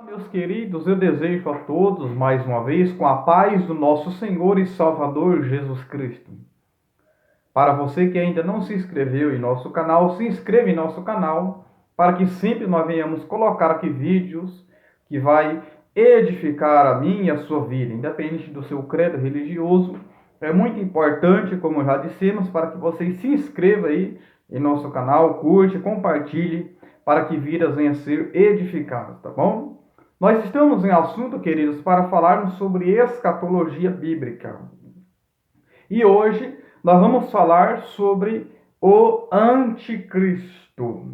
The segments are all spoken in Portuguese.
Meus queridos, eu desejo a todos, mais uma vez, com a paz do nosso Senhor e Salvador Jesus Cristo. Para você que ainda não se inscreveu em nosso canal, se inscreva em nosso canal, para que sempre nós venhamos colocar aqui vídeos que vai edificar a minha e a sua vida, independente do seu credo religioso. É muito importante, como já dissemos, para que você se inscreva aí em nosso canal, curte, compartilhe, para que vidas venham a ser edificadas, tá bom? Nós estamos em assunto, queridos, para falarmos sobre escatologia bíblica. E hoje nós vamos falar sobre o anticristo,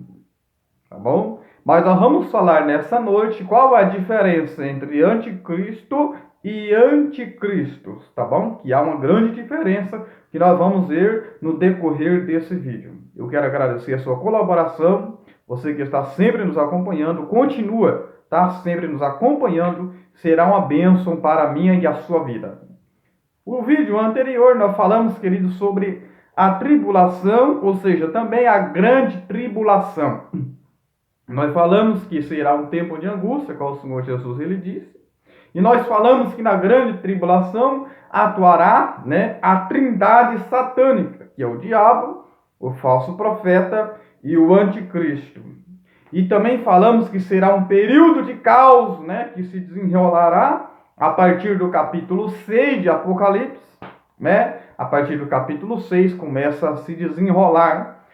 tá bom? Mas nós vamos falar nessa noite qual a diferença entre anticristo e anticristos, tá bom? Que há uma grande diferença que nós vamos ver no decorrer desse vídeo. Eu quero agradecer a sua colaboração, você que está sempre nos acompanhando, continua, tá? Sempre nos acompanhando, será uma bênção para a minha e a sua vida. O vídeo anterior nós falamos, queridos, sobre a tribulação, ou seja, também a grande tribulação. Nós falamos que será um tempo de angústia, como o Senhor Jesus ele disse. E nós falamos que na grande tribulação atuará, a trindade satânica, que é o diabo, o falso profeta e o anticristo. E também falamos que será um período de caos, que se desenrolará a partir do capítulo 6 de Apocalipse, A partir do capítulo 6 começa a se desenrolar,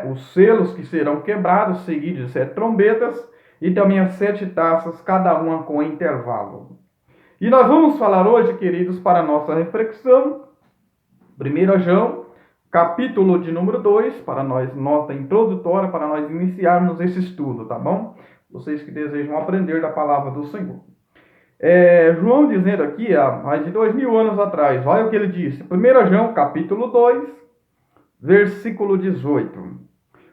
os selos que serão quebrados, seguidos de 7 trombetas, e também as 7 taças, cada uma com intervalo. E nós vamos falar hoje, queridos, para a nossa reflexão, 1 João, capítulo de número 2, para nós, nota introdutória, para nós iniciarmos esse estudo, tá bom? Vocês que desejam aprender da palavra do Senhor. João dizendo aqui, há mais de 2000 anos atrás, olha o que ele disse. 1 João, capítulo 2, versículo 18.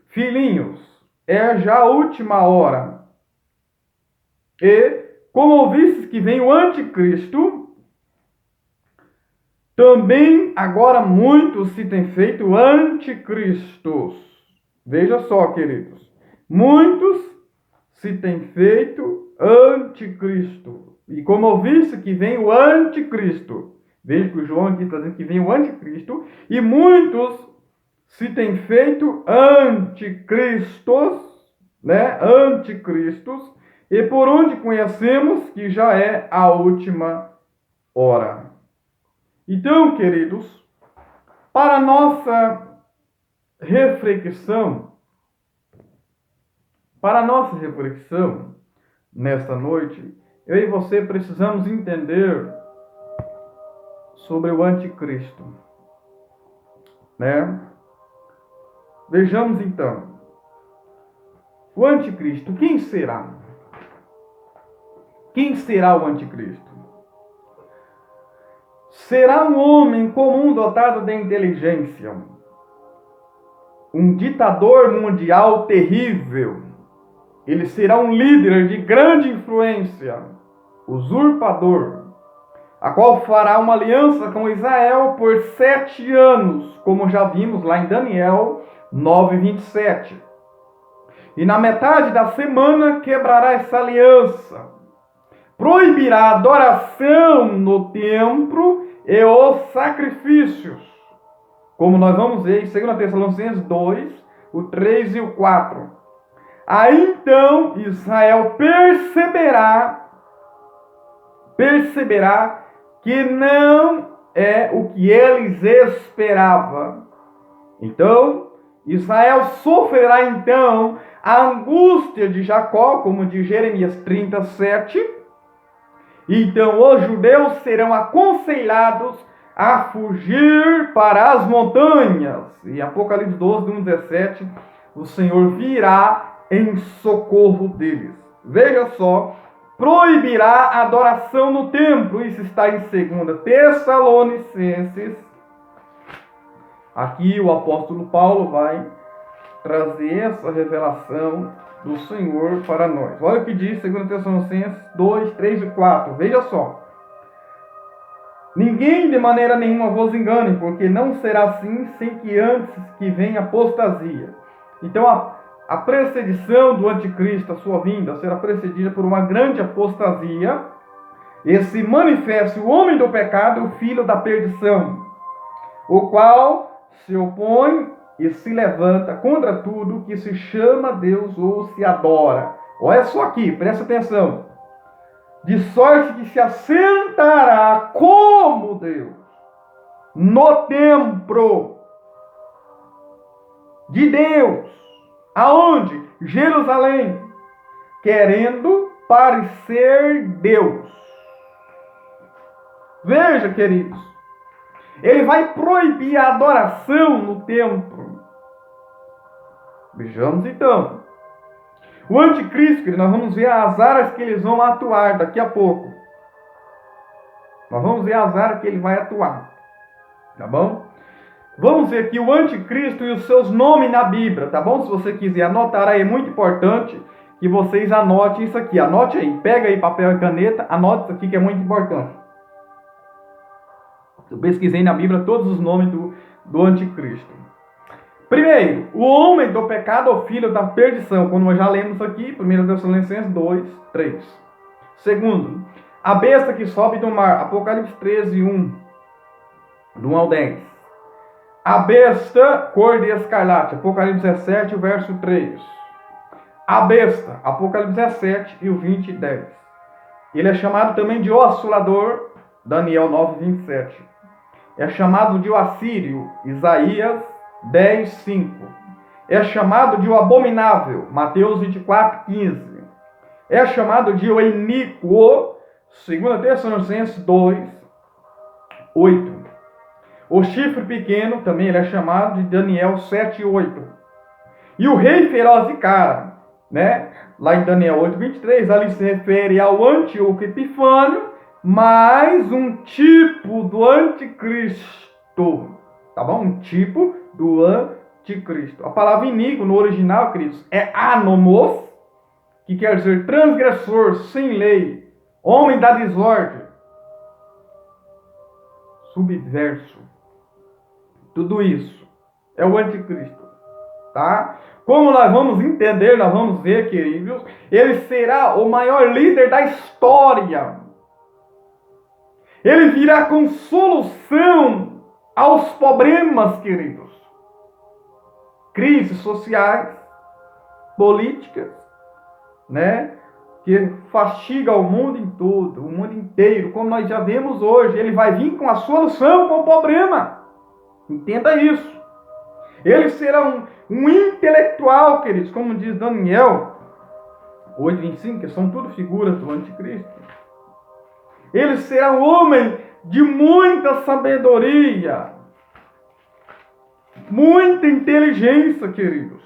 Filhinhos, é já a última hora. E, como ouvistes que vem o anticristo, também agora muitos se têm feito anticristos. Veja só, queridos. Muitos se têm feito anticristo. E como ouviste que vem o anticristo. Veja que o João aqui está dizendo que vem o anticristo. E muitos se têm feito anticristos, Anticristos. E por onde conhecemos que já é a última hora. Então, queridos, para nossa reflexão, nesta noite, eu e você precisamos entender sobre o anticristo, Vejamos então, o anticristo, quem será? Quem será o anticristo? Será um homem comum dotado de inteligência, um ditador mundial terrível. Ele será um líder de grande influência, usurpador, a qual fará uma aliança com Israel por 7 anos, como já vimos lá em Daniel 9:27. E na metade da semana quebrará essa aliança, proibirá a adoração no templo e os sacrifícios, como nós vamos ver em 2 Tessalonicenses 2, o 3 e o 4. Aí então Israel perceberá que não é o que eles esperavam. Então, Israel sofrerá então a angústia de Jacó, como diz Jeremias 37. Então os judeus serão aconselhados a fugir para as montanhas. Em Apocalipse 12, 1:17, o Senhor virá em socorro deles. Veja só, proibirá a adoração no templo. Isso está em 2 Tessalonicenses. Aqui o apóstolo Paulo vai trazer essa revelação do Senhor para nós. Olha o que diz 2 Tessalonicenses 2, 3 e 4. Veja só. Ninguém de maneira nenhuma vos engane, porque não será assim sem que antes que venha apostasia. Então a precedição do anticristo, a sua vinda, será precedida por uma grande apostasia. Esse manifesta o homem do pecado, o filho da perdição, o qual se opõe e se levanta contra tudo que se chama Deus ou se adora. Olha só aqui, presta atenção. De sorte que se assentará como Deus no templo de Deus. Aonde? Jerusalém. Querendo parecer Deus. Veja, queridos. Ele vai proibir a adoração no templo. Vejamos então. O anticristo, queridos, nós vamos ver as áreas que eles vão atuar daqui a pouco. Nós vamos ver as áreas que ele vai atuar. Tá bom? Vamos ver aqui o anticristo e os seus nomes na Bíblia, tá bom? Se você quiser anotar aí, é muito importante que vocês anotem isso aqui. Anote aí, pega aí papel e caneta, anote isso aqui que é muito importante. Eu pesquisei na Bíblia todos os nomes do anticristo. Primeiro, o homem do pecado, o filho da perdição, como nós já lemos aqui, 1 Tessalonicenses 2, 3. Segundo, a besta que sobe do mar, Apocalipse 13, 1, do 1 ao 10. A besta, cor de escarlate, Apocalipse 17, verso 3. A besta, Apocalipse 17 e o 20, 10. Ele é chamado também de o assolador, Daniel 9, 27. É chamado de o assírio, Isaías 10, 5. É chamado de o abominável, Mateus 24, 15. É chamado de o iníquo, 2 Tessalonicenses 2, 8. O chifre pequeno, também ele é chamado de Daniel 7, 8. E o rei feroz de cara, né? Lá em Daniel 8, 23, ali se refere ao Antíoco Epifânio, mais um tipo do anticristo, tá bom? Um tipo do anticristo. A palavra iníquo no original, queridos, é anomos, que quer dizer transgressor, sem lei, homem da desordem, subverso. Tudo isso é o anticristo, tá? Como nós vamos entender, nós vamos ver, queridos, ele será o maior líder da história. Ele virá com solução aos problemas, queridos. Crises sociais, políticas, né? Que fastiga o mundo em todo, o mundo inteiro, como nós já vemos hoje. Ele vai vir com a solução para o problema. Entenda isso. Ele será um intelectual, queridos, como diz Daniel 8:25, que são tudo figuras do anticristo. Ele será um homem de muita sabedoria, muita inteligência, queridos.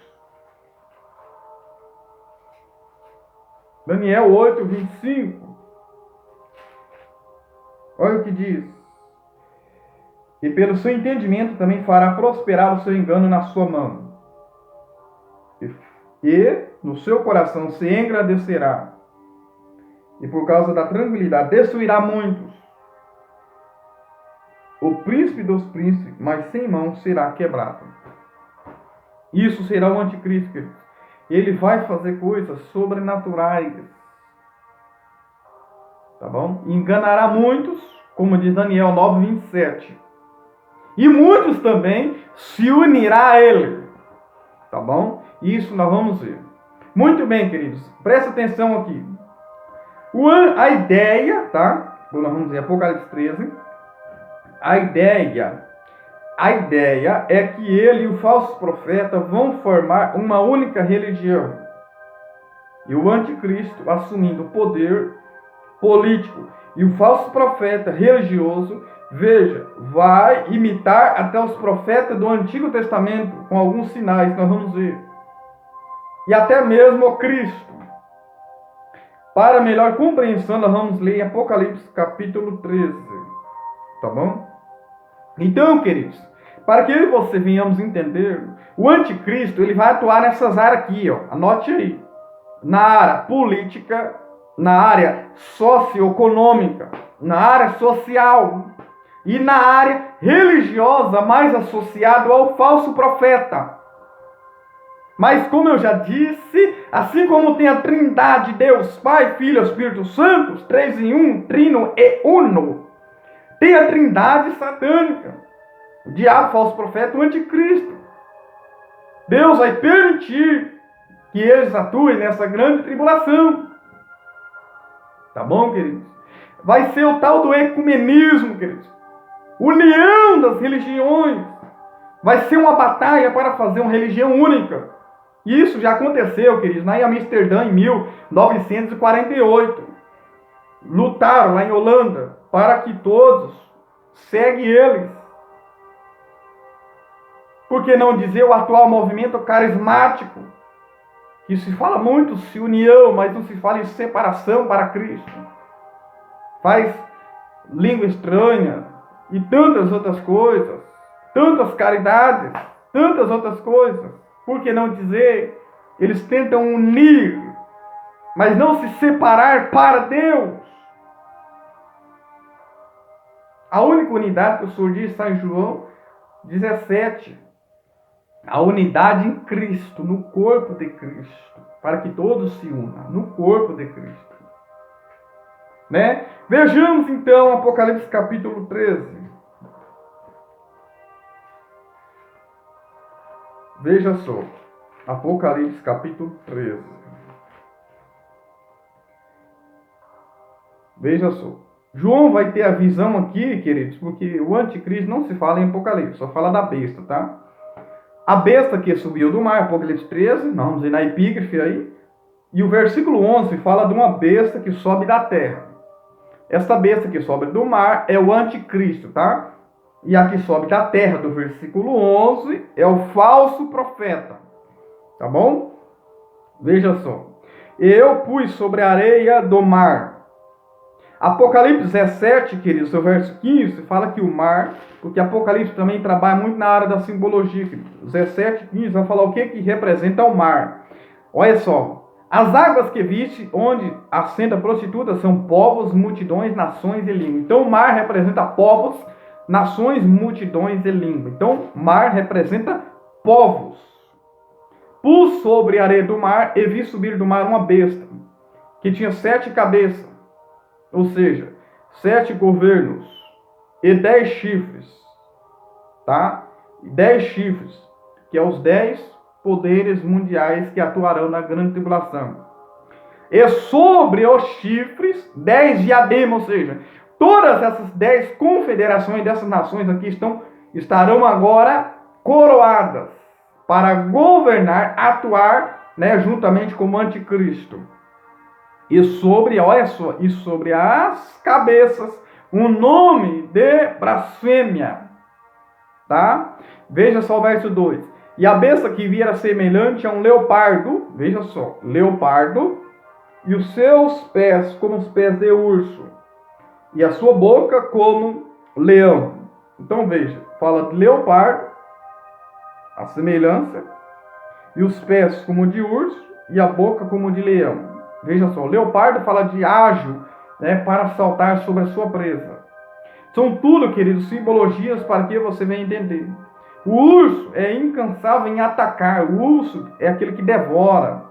Daniel 8:25. Olha o que diz. E pelo seu entendimento também fará prosperar o seu engano na sua mão. E no seu coração se engrandecerá. E por causa da tranquilidade destruirá muitos. O príncipe dos príncipes, mas sem mão, será quebrado. Isso será o anticristo, queridos. Ele vai fazer coisas sobrenaturais. Tá bom? Enganará muitos, como diz Daniel 9:27. E muitos também se unirá a ele. Tá bom? Isso nós vamos ver. Muito bem, queridos. Presta atenção aqui. A ideia, tá? Nós vamos ver Apocalipse 13. A ideia é que ele e o falso profeta vão formar uma única religião. E o anticristo assumindo o poder político. E o falso profeta religioso, veja, vai imitar até os profetas do Antigo Testamento, com alguns sinais que nós vamos ver. E até mesmo o Cristo. Para melhor compreensão, nós vamos ler em Apocalipse capítulo 13. Tá bom? Então, queridos, para que eu e você venhamos entender, o anticristo ele vai atuar nessas áreas aqui, ó. Anote aí. Na área política, na área socioeconômica, na área social e na área religiosa, mais associado ao falso profeta. Mas como eu já disse, assim como tem a Trindade, Deus, Pai, Filho e Espírito Santo, os três em um, trino e uno, tem a Trindade satânica, o diabo, o falso profeta, o anticristo. Deus vai permitir que eles atuem nessa grande tribulação. Tá bom, queridos? Vai ser o tal do ecumenismo, queridos. União das religiões. Vai ser uma batalha para fazer uma religião única. E isso já aconteceu, queridos, lá em Amsterdã, em 1948. Lutaram lá em Holanda para que todos seguem eles. Por que não dizer o atual movimento carismático? Que se fala muito de união, mas não se fala em separação para Cristo. Faz língua estranha e tantas outras coisas. Tantas caridades, tantas outras coisas. Por que não dizer? Eles tentam unir, mas não se separar para Deus. A única unidade que o Senhor diz está em João 17. A unidade em Cristo, no corpo de Cristo, para que todos se unam, no corpo de Cristo. Né? Vejamos então Apocalipse capítulo 13. Veja só, Apocalipse capítulo 13. Veja só. João vai ter a visão aqui, queridos, porque o anticristo não se fala em Apocalipse, só fala da besta, tá? A besta que subiu do mar, Apocalipse 13, nós vamos ver na epígrafe aí. E o versículo 11 fala de uma besta que sobe da terra. Essa besta que sobe do mar é o anticristo, tá? E a que sobe da terra, do versículo 11, é o falso profeta. Tá bom? Veja só. Eu pus sobre a areia do mar. Apocalipse 17, queridos, o verso 15, fala que o mar, porque Apocalipse também trabalha muito na área da simbologia, queridos. 17, 15, vai falar o que representa o mar. Olha só. As águas que viste, onde assenta a prostituta, são povos, multidões, nações e língua. Então o mar representa povos, nações, multidões e língua. Então, mar representa povos. Pus sobre a areia do mar e vi subir do mar uma besta, que tinha 7 cabeças, ou seja, 7 governos e 10 chifres. Tá? 10 chifres, que é os 10 poderes mundiais que atuarão na grande tribulação. E sobre os chifres, 10 diademas, ou seja, todas essas 10 confederações dessas nações aqui estarão agora coroadas para governar, atuar, né, juntamente com o anticristo. E sobre, olha só, e sobre as cabeças, um nome de blasfêmia. Tá? Veja só o verso 2. E a besta que via era semelhante a um leopardo, veja só, leopardo, e os seus pés como os pés de urso, e a sua boca como leão. Então veja, fala de leopardo, a semelhança, e os pés como de urso, e a boca como de leão. Veja só, leopardo fala de ágil, né, para saltar sobre a sua presa. São tudo, queridos, simbologias para que você venha entender. O urso é incansável em atacar. O urso é aquele que devora.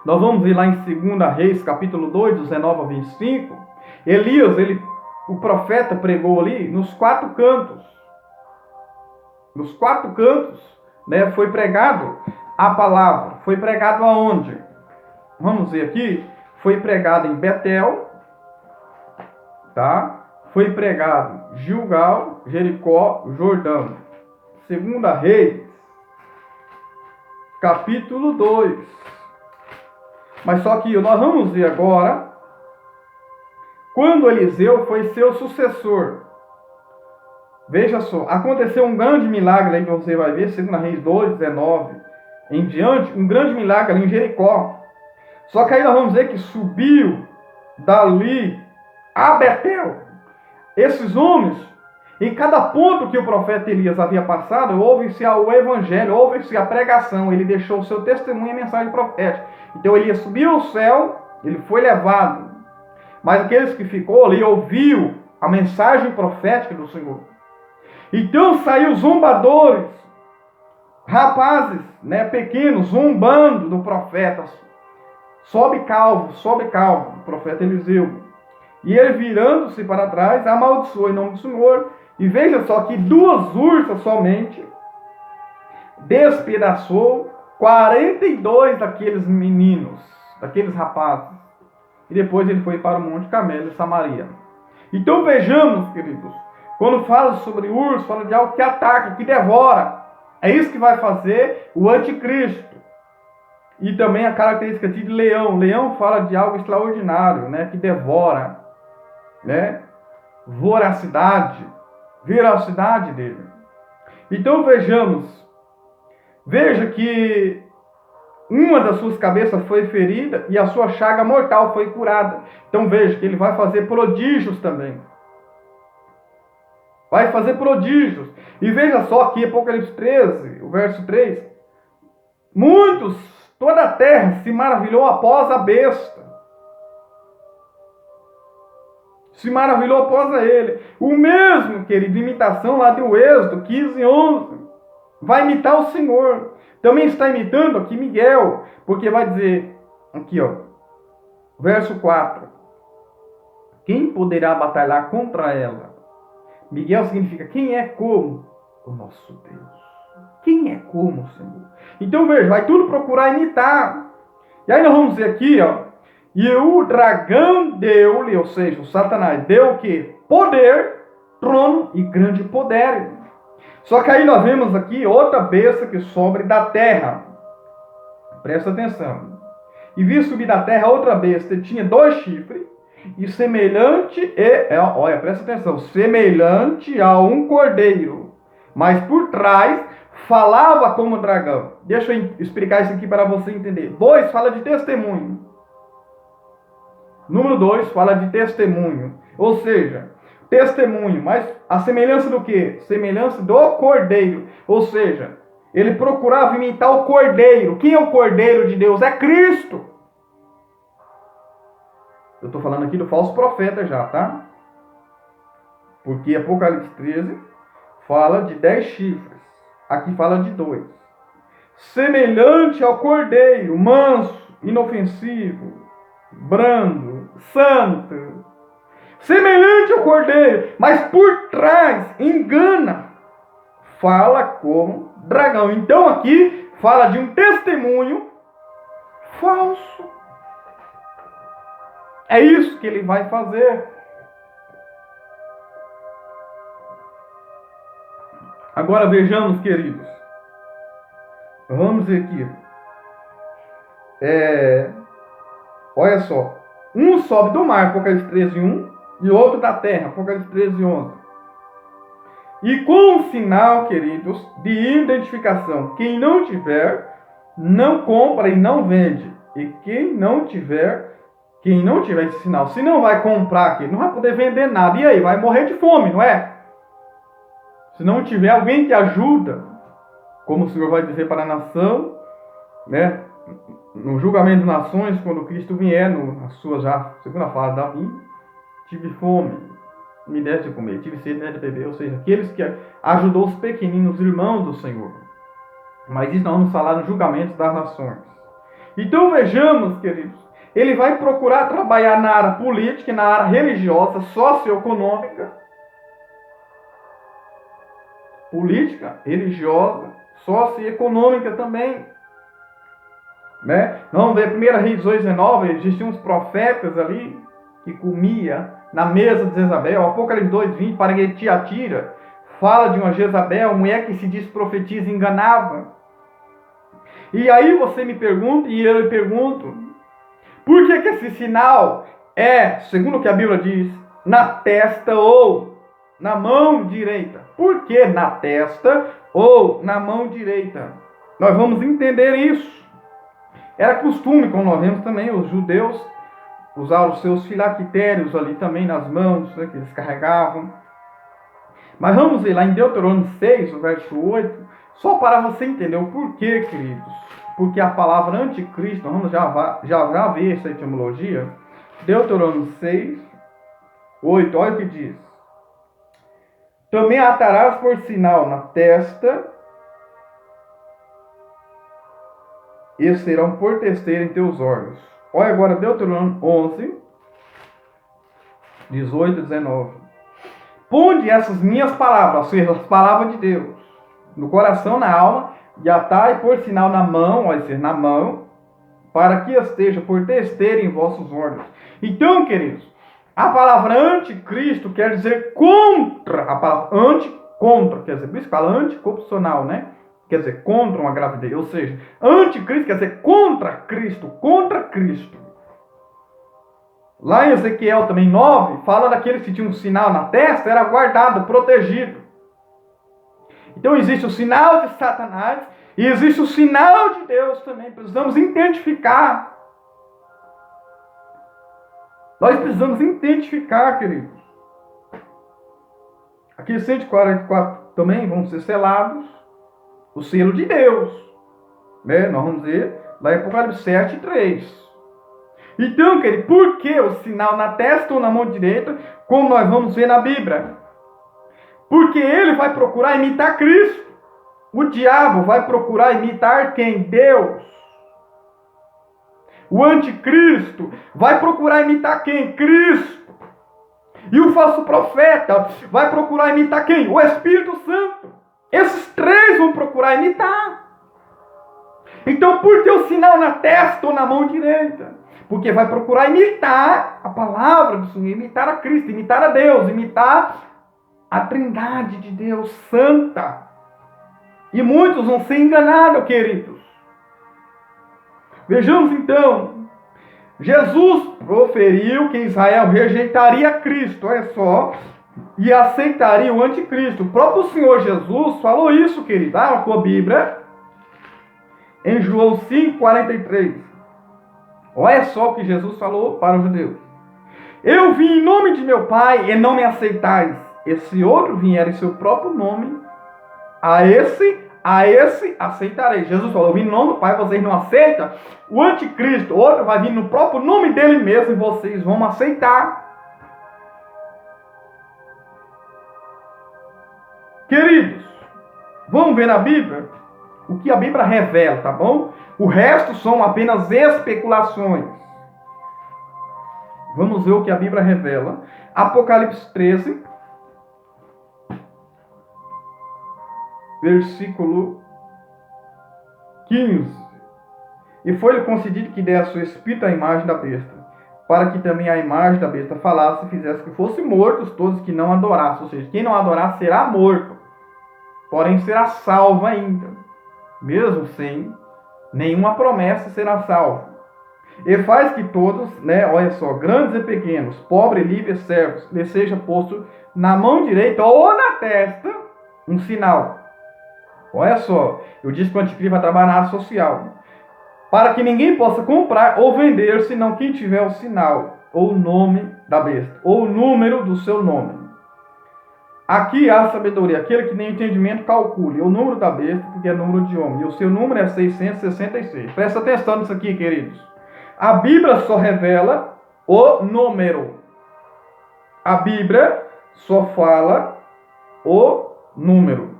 Nós vamos ver lá em 2 Reis, capítulo 2, 19 a 25. Elias, o profeta pregou ali nos 4 cantos. Nos 4 cantos, né, foi pregado a palavra. Foi pregado aonde? Vamos ver aqui. Foi pregado em Betel, tá? Foi pregado Gilgal, Jericó, Jordão. 2 Reis, capítulo 2. Mas só que nós vamos ver agora, quando Eliseu foi seu sucessor. Veja só, aconteceu um grande milagre aí que você vai ver, 2 Reis 2, 19 em diante, um grande milagre ali em Jericó. Só que aí nós vamos ver que subiu dali a Betel esses homens. Em cada ponto que o profeta Elias havia passado, houve-se o evangelho, houve-se a pregação. Ele deixou o seu testemunho e mensagem profética. Então Elias subiu ao céu, ele foi levado. Mas aqueles que ficou ali ouviu a mensagem profética do Senhor. Então saiu zombadores rapazes, né, pequenos, zombando do profeta. Sobe calvo, o profeta Eliseu. E ele, virando-se para trás, amaldiçoou em nome do Senhor. E veja só que 2 ursas somente despedaçou 42 daqueles meninos, daqueles rapazes. E depois ele foi para o Monte Carmelo, em Samaria. Então vejamos, queridos, quando fala sobre urso, fala de algo que ataca, que devora. É isso que vai fazer o anticristo. E também a característica de leão. Leão fala de algo extraordinário, né? Que devora, né? Voracidade, veracidade dele. Então veja que uma das suas cabeças foi ferida e a sua chaga mortal foi curada. Então veja que ele vai fazer prodígios também. Vai fazer prodígios. E veja só aqui, Apocalipse 13, o verso 3. Toda a terra se maravilhou após a besta. Se maravilhou após ele. O mesmo, querido, imitação lá do Êxodo 15, 11. Vai imitar o Senhor. Também está imitando aqui Miguel. Porque vai dizer, aqui ó, verso 4. Quem poderá batalhar contra ela? Miguel significa quem é como o nosso Deus. Quem é como o Senhor? Então veja, vai tudo procurar imitar. E aí nós vamos ver aqui, ó. E o dragão deu-lhe, ou seja, o Satanás, deu o quê? Poder, trono e grande poder. Só que aí nós vemos aqui outra besta que sobe da terra. Presta atenção. E vi subir da terra outra besta, ele tinha 2 chifres, e semelhante, olha, presta atenção, semelhante a um cordeiro, mas por trás falava como dragão. Deixa eu explicar isso aqui para você entender. 2 fala de testemunho. Número 2 fala de testemunho. Ou seja, testemunho, mas a semelhança do quê? Semelhança do cordeiro. Ou seja, ele procurava imitar o cordeiro. Quem é o cordeiro de Deus? É Cristo. Eu estou falando aqui do falso profeta já, tá? Porque Apocalipse 13 fala de 10 chifres. Aqui fala de 2. Semelhante ao cordeiro, manso, inofensivo, brando, santo. Semelhante ao cordeiro, mas por trás engana. Fala como dragão. Então aqui fala de um testemunho falso. É isso que ele vai fazer. Agora vejamos, queridos. Vamos ver aqui. Olha só. Um sobe do mar, Apocalipse 13, 1. E outro da terra, Apocalipse 13, 11. E com um sinal, queridos, de identificação. Quem não tiver, não compra e não vende. E quem não tiver esse sinal, se não vai comprar aqui, não vai poder vender nada. E aí, vai morrer de fome, não é? Se não tiver alguém que ajuda, como o Senhor vai dizer para a nação, né? No julgamento das nações, quando Cristo vier, na sua já segunda fase da vinda, tive fome, me desse de comer, tive sede, me desse de beber. Ou seja, aqueles que ajudou os pequeninos, irmãos do Senhor. Mas isso nós vamos falar no julgamento das nações. Então vejamos, queridos, ele vai procurar trabalhar na área política, na área religiosa, socioeconômica, política, religiosa, socioeconômica também. Né? Vamos ver 1 Reis 2,19, existiam uns profetas ali que comia na mesa de Jezabel. Apocalipse 2,20, para que Tiatira fala de uma Jezabel, mulher que se diz profetiza, enganava. E aí você me pergunta, e eu lhe pergunto, por que esse sinal é, segundo o que a Bíblia diz, na testa ou na mão direita? Por que na testa ou na mão direita? Nós vamos entender isso. Era costume, como nós vemos também, os judeus usar os seus filactérios ali também nas mãos, né, que eles carregavam. Mas vamos ver lá em Deuteronômio 6, o verso 8, só para você entender o porquê, queridos. Porque a palavra anticristo, vamos já ver essa etimologia. Deuteronômio 6, 8, olha o que diz. Também atarás por sinal na testa e serão por testeira em teus olhos. Olha agora Deuteronômio 11, 18 e 19. Ponde essas minhas palavras, ou seja, as palavras de Deus, no coração, na alma, e atai por sinal na mão, ou seja, na mão, para que esteja por testeira em vossos olhos. Então, queridos, a palavra anticristo quer dizer contra. A palavra anti-contra, quer dizer, por isso que fala anticoncepcional, né? Quer dizer, contra uma gravidez. Ou seja, anticristo quer dizer contra Cristo, contra Cristo. Lá em Ezequiel também 9, fala daqueles que tinham um sinal na testa, era guardado, protegido. Então existe o sinal de Satanás e existe o sinal de Deus também. Precisamos identificar. Nós precisamos identificar, queridos. Aqui 144 também vão ser selados. O selo de Deus. Né? Nós vamos ver lá em Apocalipse 7, 3. Então, querido, por que o sinal na testa ou na mão direita, como nós vamos ver na Bíblia? Porque ele vai procurar imitar Cristo. O diabo vai procurar imitar quem? Deus. O anticristo vai procurar imitar quem? Cristo. E o falso profeta vai procurar imitar quem? O Espírito Santo. Esses três vão procurar imitar. Então, por que o sinal na testa ou na mão direita? Porque vai procurar imitar a palavra do Senhor, imitar a Cristo, imitar a Deus, imitar a Trindade de Deus Santa. E muitos vão ser enganados, queridos. Vejamos então. Jesus proferiu que Israel rejeitaria Cristo, olha só, e aceitaria o anticristo. O próprio Senhor Jesus falou isso, querido. Na tua Bíblia, em João 5, 43. Olha só o que Jesus falou para os judeus. Eu vim em nome de meu Pai e não me aceitais. Esse outro vier em seu próprio nome, a esse aceitarei. Jesus falou, eu vim em nome do Pai, vocês não aceitam. O anticristo, outro vai vir no próprio nome dele mesmo e vocês vão aceitar. Queridos, vamos ver na Bíblia o que a Bíblia revela, tá bom? O resto são apenas especulações. Vamos ver o que a Bíblia revela. Apocalipse 13, versículo 15. E foi-lhe concedido que desse o espírito à imagem da besta, para que também a imagem da besta falasse e fizesse que fossem mortos todos que não adorassem. Ou seja, quem não adorar será morto, porém será salvo ainda. Mesmo sem nenhuma promessa será salvo. E faz que todos, olha só, grandes e pequenos, pobres, livres e servos, lhe seja posto na mão direita ou na testa um sinal. Olha só, eu disse que o anticristo vai trabalhar na área social. Para que ninguém possa comprar ou vender, senão quem tiver o sinal, ou o nome da besta, ou o número do seu nome. Aqui há sabedoria. Aquele que tem entendimento, calcule o número da besta, porque é número de homem. E o seu número é 666. Presta atenção nisso aqui, queridos. A Bíblia só revela o número. A Bíblia só fala o número.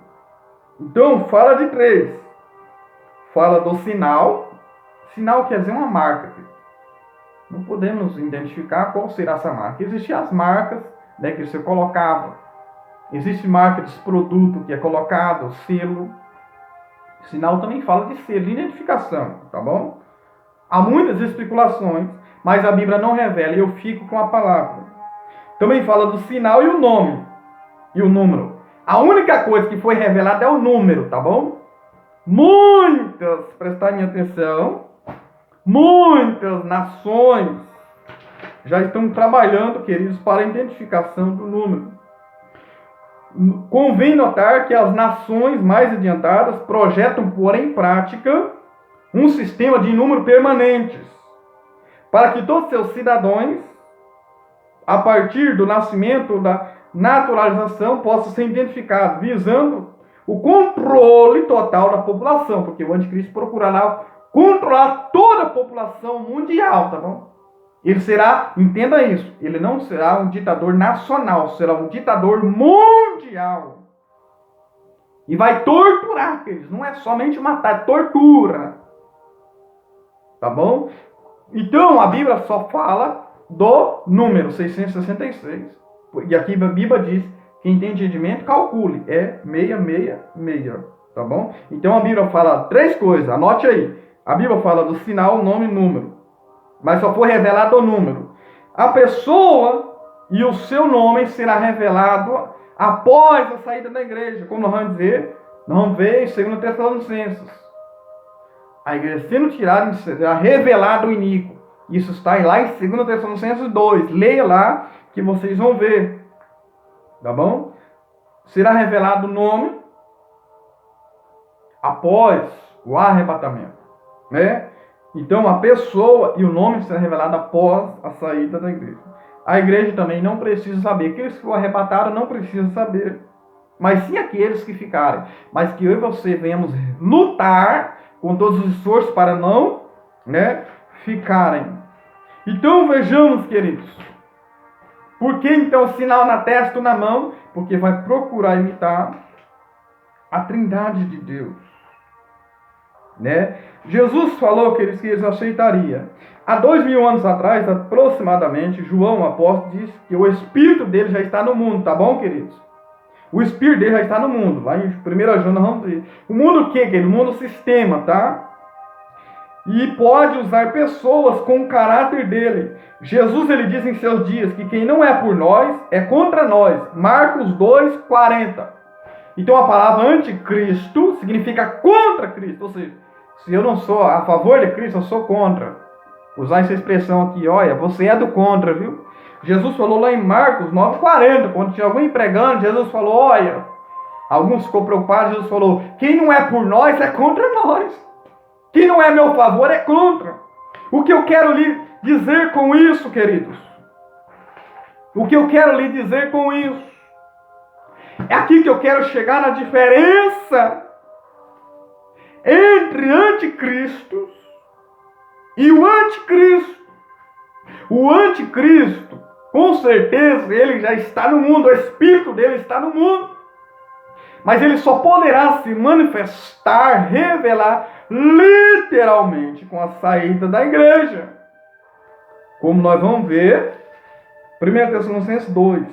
Então, fala de 3. Fala do sinal. Sinal quer dizer uma marca. Não podemos identificar qual será essa marca. Existem as marcas que você colocava. Existe marca de produto que é colocado, selo. Sinal também fala de selo, de identificação, tá bom? Há muitas especulações, mas a Bíblia não revela e eu fico com a palavra. Também fala do sinal e o nome, e o número. A única coisa que foi revelada é o número, tá bom? Muitas, prestarem atenção, muitas nações já estão trabalhando, queridos, para a identificação do número. Convém notar que as nações mais adiantadas projetam pôr em prática um sistema de número permanentes, para que todos seus cidadãos, a partir do nascimento ou da naturalização, possam ser identificados, visando o controle total da população, porque o anticristo procurará controlar toda a população mundial, tá bom? Ele será, entenda isso, ele não será um ditador nacional, será um ditador mundial. E vai torturar eles, não é somente matar, tortura. Tá bom? Então, a Bíblia só fala do número 666. E aqui a Bíblia diz, quem tem entendimento, calcule. É 666. Tá bom? Então, a Bíblia fala 3 coisas. Anote aí. A Bíblia fala do sinal, nome e número. Mas só foi revelado o número. A pessoa e o seu nome será revelado após a saída da igreja. Como nós vamos ver em 2 Tessalonicenses. A igreja sendo tirada será revelado o iníquo. Isso está lá em 2 Tessalonicenses 2. Leia lá que vocês vão ver. Tá bom? Será revelado o nome após o arrebatamento. Né? Então a pessoa e o nome será revelado após a saída da igreja. A igreja também não precisa saber. Aqueles que foram arrebatados não precisam saber. Mas sim aqueles que ficarem. Mas que eu e você venhamos lutar com todos os esforços para não, ficarem. Então vejamos, queridos. Por que então sinal na testa ou na mão? Porque vai procurar imitar a trindade de Deus. Jesus falou que eles aceitariam. Há 2000 anos atrás, aproximadamente, João, o apóstolo, disse que o Espírito dele já está no mundo, tá bom, queridos? O Espírito dele já está no mundo. Lá em 1 João nós vamos ver. O mundo o quê, querido? O mundo sistema, tá? E pode usar pessoas com o caráter dele. Jesus, ele diz em seus dias que quem não é por nós, é contra nós. Marcos 2:40. Então a palavra anticristo significa contra Cristo. Ou seja, se eu não sou a favor de Cristo, eu sou contra. Usar essa expressão aqui, olha, você é do contra, viu? Jesus falou lá em Marcos 9:40, quando tinha alguém pregando, Jesus falou, olha, alguns ficou preocupados, Jesus falou, quem não é por nós é contra nós. Quem não é meu favor é contra. O que eu quero lhe dizer com isso, queridos? O que eu quero lhe dizer com isso? É aqui que eu quero chegar na diferença entre anticristos e o anticristo. O anticristo, com certeza, ele já está no mundo, o espírito dele está no mundo. Mas ele só poderá se manifestar, revelar, literalmente, com a saída da igreja. Como nós vamos ver, 1 Tessalonicenses 2.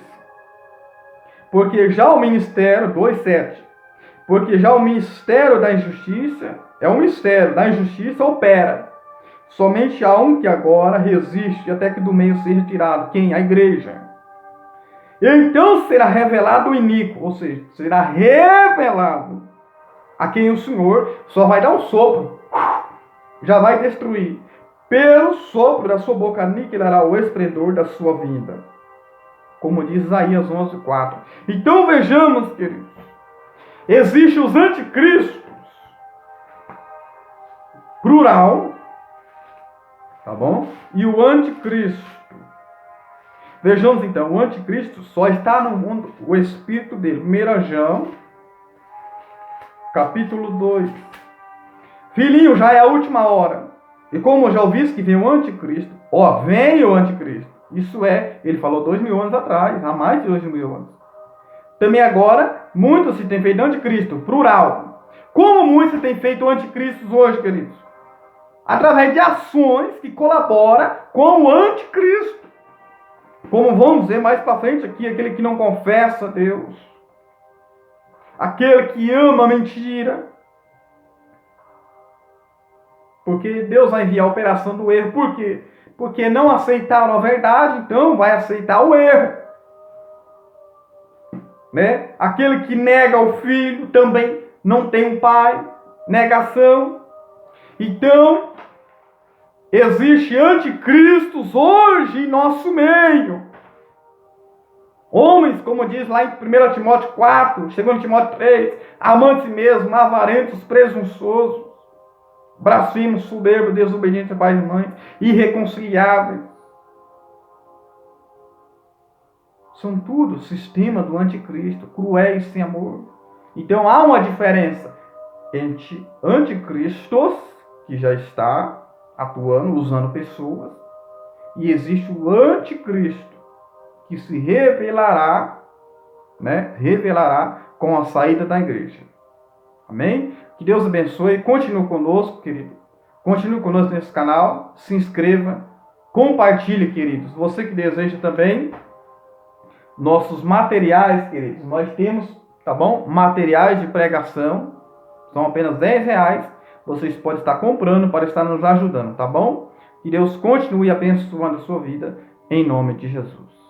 Porque já o ministério, 2:7. Porque já o ministério da injustiça, é um mistério, da injustiça opera. Somente há um que agora resiste até que do meio seja tirado. Quem? A igreja. Então será revelado o iníquo, ou seja, será revelado a quem o Senhor só vai dar um sopro, já vai destruir. Pelo sopro da sua boca aniquilará o esplendor da sua vinda. Como diz Isaías 11:4. Então vejamos, queridos, existem os anticristos, plural, tá bom? E o anticristo. Vejamos então, o anticristo só está no mundo, o espírito dele. 1 João, capítulo 2. Filhinho, já é a última hora. E como já ouviste que vem o anticristo, vem o anticristo. Isso é, ele falou 2000 anos atrás, há mais de 2000 anos. Também agora, muitos se têm feito anticristo, plural. Como muitos se têm feito anticristos hoje, queridos? Através de ações que colaboram com o anticristo. Como vamos ver mais para frente aqui, aquele que não confessa a Deus. Aquele que ama a mentira. Porque Deus vai enviar a operação do erro. Por quê? Porque não aceitaram a verdade, então vai aceitar o erro. Aquele que nega o filho também não tem um pai. Negação. Então, existe anticristos hoje em nosso meio. Homens, como diz lá em 1 Timóteo 4, 2 Timóteo 3, amantes mesmo, avarentos, presunçosos, blasfemos, soberbos, desobedientes a pais e mães, irreconciliáveis. São tudo sistema do anticristo, cruéis sem amor. Então há uma diferença entre anticristos, que já está atuando, usando pessoas, e existe o anticristo, que se revelará, revelará com a saída da igreja. Amém? Que Deus abençoe. Continue conosco, querido. Continue conosco nesse canal, se inscreva, compartilhe, queridos. Você que deseja também nossos materiais, queridos. Nós temos, tá bom? Materiais de pregação, são apenas R$ 10. Vocês podem estar comprando para estar nos ajudando, tá bom? Que Deus continue abençoando a sua vida, em nome de Jesus.